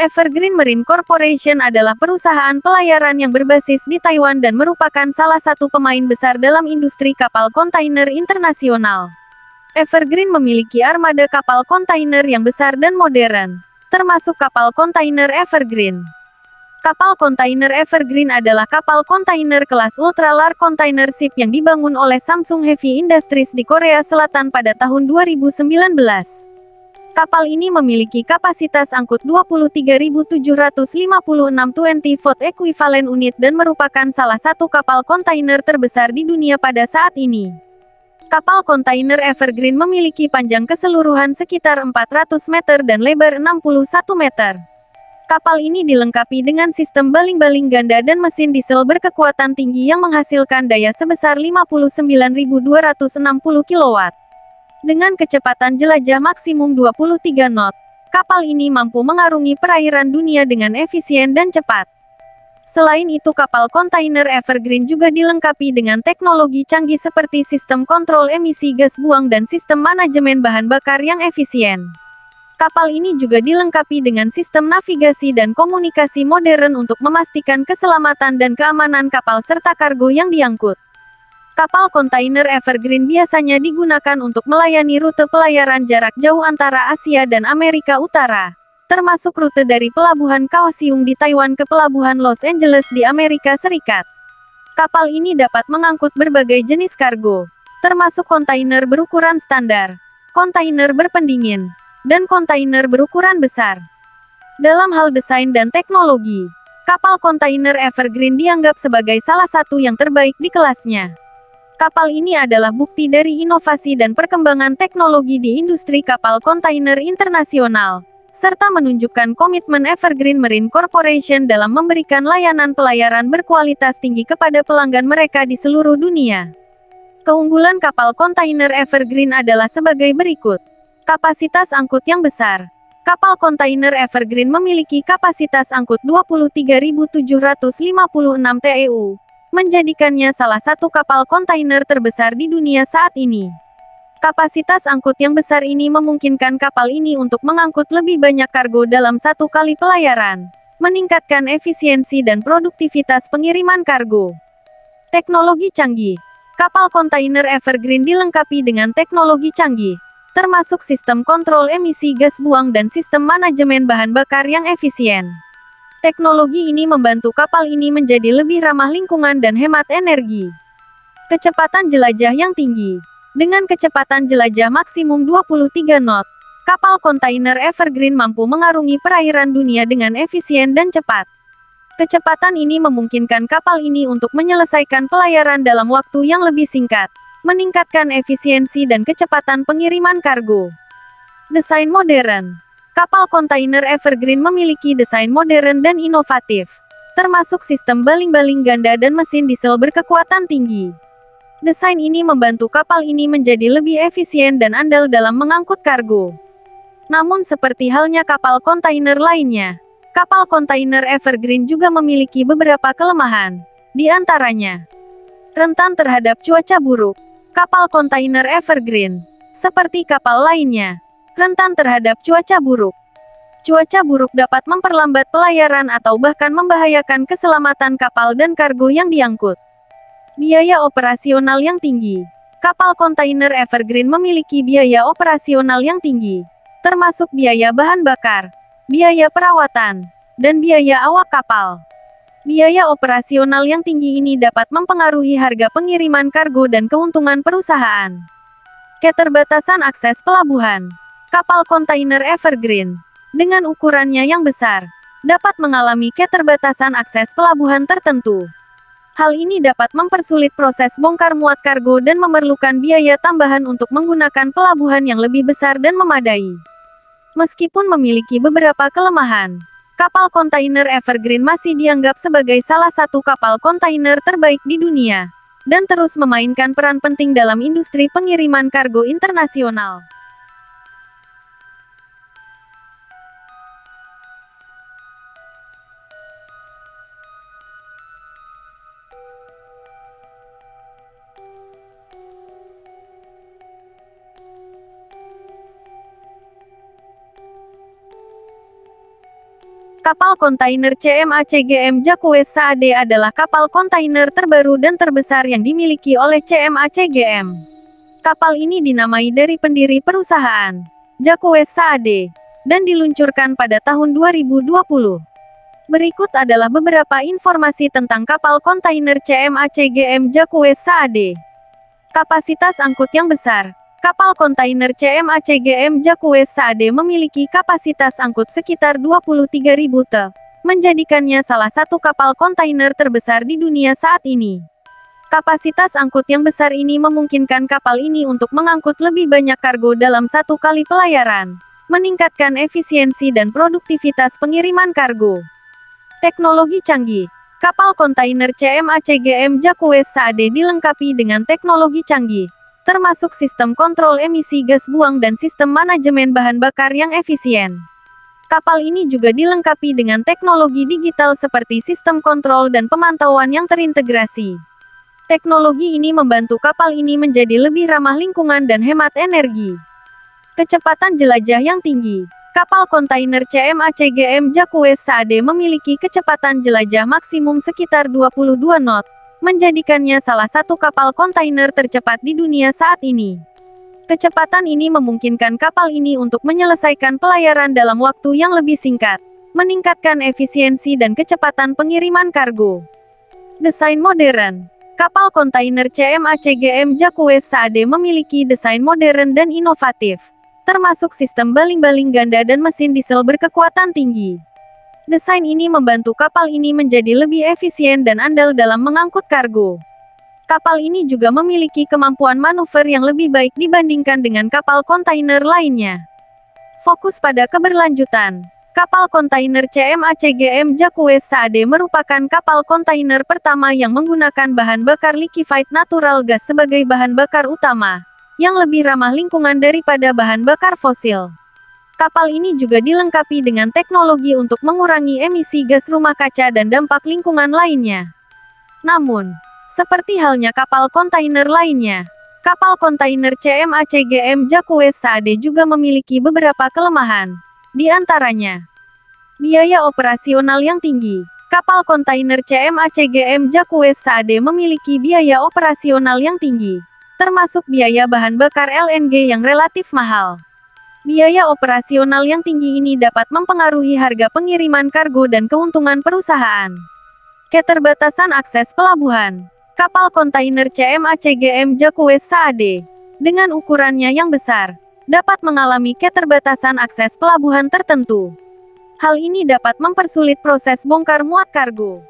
Evergreen Marine Corporation adalah perusahaan pelayaran yang berbasis di Taiwan dan merupakan salah satu pemain besar dalam industri kapal kontainer internasional. Evergreen memiliki armada kapal kontainer yang besar dan modern, termasuk kapal kontainer Evergreen. Kapal kontainer Evergreen adalah kapal kontainer kelas Ultra Large Container Ship yang dibangun oleh Samsung Heavy Industries di Korea Selatan pada tahun 2019. Kapal ini memiliki kapasitas angkut 23.756 20-foot equivalent unit dan merupakan salah satu kapal kontainer terbesar di dunia pada saat ini. Kapal kontainer Evergreen memiliki panjang keseluruhan sekitar 400 meter dan lebar 61 meter. Kapal ini dilengkapi dengan sistem baling-baling ganda dan mesin diesel berkekuatan tinggi yang menghasilkan daya sebesar 59.260 kW. Dengan kecepatan jelajah maksimum 23 knot, kapal ini mampu mengarungi perairan dunia dengan efisien dan cepat. Selain itu, kapal kontainer Evergreen juga dilengkapi dengan teknologi canggih seperti sistem kontrol emisi gas buang dan sistem manajemen bahan bakar yang efisien. Kapal ini juga dilengkapi dengan sistem navigasi dan komunikasi modern untuk memastikan keselamatan dan keamanan kapal serta kargo yang diangkut. Kapal kontainer Evergreen biasanya digunakan untuk melayani rute pelayaran jarak jauh antara Asia dan Amerika Utara, termasuk rute dari Pelabuhan Kaohsiung di Taiwan ke Pelabuhan Los Angeles di Amerika Serikat. Kapal ini dapat mengangkut berbagai jenis kargo, termasuk kontainer berukuran standar, kontainer berpendingin, dan kontainer berukuran besar. Dalam hal desain dan teknologi, kapal kontainer Evergreen dianggap sebagai salah satu yang terbaik di kelasnya. Kapal ini adalah bukti dari inovasi dan perkembangan teknologi di industri kapal kontainer internasional, serta menunjukkan komitmen Evergreen Marine Corporation dalam memberikan layanan pelayaran berkualitas tinggi kepada pelanggan mereka di seluruh dunia. Keunggulan kapal kontainer Evergreen adalah sebagai berikut. Kapasitas angkut yang besar. Kapal kontainer Evergreen memiliki kapasitas angkut 23.756 TEU, menjadikannya salah satu kapal kontainer terbesar di dunia saat ini. Kapasitas angkut yang besar ini memungkinkan kapal ini untuk mengangkut lebih banyak kargo dalam satu kali pelayaran, meningkatkan efisiensi dan produktivitas pengiriman kargo. Teknologi canggih. Kapal kontainer Evergreen dilengkapi dengan teknologi canggih, termasuk sistem kontrol emisi gas buang dan sistem manajemen bahan bakar yang efisien. Teknologi ini membantu kapal ini menjadi lebih ramah lingkungan dan hemat energi. Kecepatan jelajah yang tinggi. Dengan kecepatan jelajah maksimum 23 knot, kapal kontainer Evergreen mampu mengarungi perairan dunia dengan efisien dan cepat. Kecepatan ini memungkinkan kapal ini untuk menyelesaikan pelayaran dalam waktu yang lebih singkat, meningkatkan efisiensi dan kecepatan pengiriman kargo. Desain modern. Kapal kontainer Evergreen memiliki desain modern dan inovatif, termasuk sistem baling-baling ganda dan mesin diesel berkekuatan tinggi. Desain ini membantu kapal ini menjadi lebih efisien dan andal dalam mengangkut kargo. Namun seperti halnya kapal kontainer lainnya, kapal kontainer Evergreen juga memiliki beberapa kelemahan. Di antaranya, rentan terhadap cuaca buruk. Kapal kontainer Evergreen, seperti kapal lainnya, rentan terhadap cuaca buruk. Cuaca buruk dapat memperlambat pelayaran atau bahkan membahayakan keselamatan kapal dan kargo yang diangkut. Biaya operasional yang tinggi. Kapal kontainer Evergreen memiliki biaya operasional yang tinggi, termasuk biaya bahan bakar, biaya perawatan, dan biaya awak kapal. Biaya operasional yang tinggi ini dapat mempengaruhi harga pengiriman kargo dan keuntungan perusahaan. Keterbatasan akses pelabuhan. Kapal kontainer Evergreen, dengan ukurannya yang besar, dapat mengalami keterbatasan akses pelabuhan tertentu. Hal ini dapat mempersulit proses bongkar muat kargo dan memerlukan biaya tambahan untuk menggunakan pelabuhan yang lebih besar dan memadai. Meskipun memiliki beberapa kelemahan, kapal kontainer Evergreen masih dianggap sebagai salah satu kapal kontainer terbaik di dunia, dan terus memainkan peran penting dalam industri pengiriman kargo internasional. Kapal kontainer CMA-CGM Jacques Saade adalah kapal kontainer terbaru dan terbesar yang dimiliki oleh CMA-CGM. Kapal ini dinamai dari pendiri perusahaan, Jacques Saade, dan diluncurkan pada tahun 2020. Berikut adalah beberapa informasi tentang kapal kontainer CMA-CGM Jacques Saade. Kapasitas angkut yang besar. Kapal kontainer CMA-CGM Jacques Saade memiliki kapasitas angkut sekitar 23.000 TEU, menjadikannya salah satu kapal kontainer terbesar di dunia saat ini. Kapasitas angkut yang besar ini memungkinkan kapal ini untuk mengangkut lebih banyak kargo dalam satu kali pelayaran, meningkatkan efisiensi dan produktivitas pengiriman kargo. Teknologi canggih. Kapal kontainer CMA-CGM Jacques Saade dilengkapi dengan teknologi canggih, termasuk sistem kontrol emisi gas buang dan sistem manajemen bahan bakar yang efisien. Kapal ini juga dilengkapi dengan teknologi digital seperti sistem kontrol dan pemantauan yang terintegrasi. Teknologi ini membantu kapal ini menjadi lebih ramah lingkungan dan hemat energi. Kecepatan jelajah yang tinggi. Kapal kontainer CMA-CGM Jacques Saade memiliki kecepatan jelajah maksimum sekitar 22 knot, menjadikannya salah satu kapal kontainer tercepat di dunia saat ini. Kecepatan ini memungkinkan kapal ini untuk menyelesaikan pelayaran dalam waktu yang lebih singkat, meningkatkan efisiensi dan kecepatan pengiriman kargo. Desain modern. Kapal kontainer CMA-CGM Jacques Saade memiliki desain modern dan inovatif, termasuk sistem baling-baling ganda dan mesin diesel berkekuatan tinggi. Desain ini membantu kapal ini menjadi lebih efisien dan andal dalam mengangkut kargo. Kapal ini juga memiliki kemampuan manuver yang lebih baik dibandingkan dengan kapal kontainer lainnya. Fokus pada keberlanjutan. Kapal kontainer CMA-CGM Jacques Saade merupakan kapal kontainer pertama yang menggunakan bahan bakar liquefied natural gas sebagai bahan bakar utama, yang lebih ramah lingkungan daripada bahan bakar fosil. Kapal ini juga dilengkapi dengan teknologi untuk mengurangi emisi gas rumah kaca dan dampak lingkungan lainnya. Namun, seperti halnya kapal kontainer lainnya, kapal kontainer CMA-CGM Jacques Saade juga memiliki beberapa kelemahan. Di antaranya, biaya operasional yang tinggi. Kapal kontainer CMA-CGM Jacques Saade memiliki biaya operasional yang tinggi, termasuk biaya bahan bakar LNG yang relatif mahal. Biaya operasional yang tinggi ini dapat mempengaruhi harga pengiriman kargo dan keuntungan perusahaan. Keterbatasan akses pelabuhan. Kapal kontainer CMA-CGM Jacques Saade, dengan ukurannya yang besar, dapat mengalami keterbatasan akses pelabuhan tertentu. Hal ini dapat mempersulit proses bongkar muat kargo.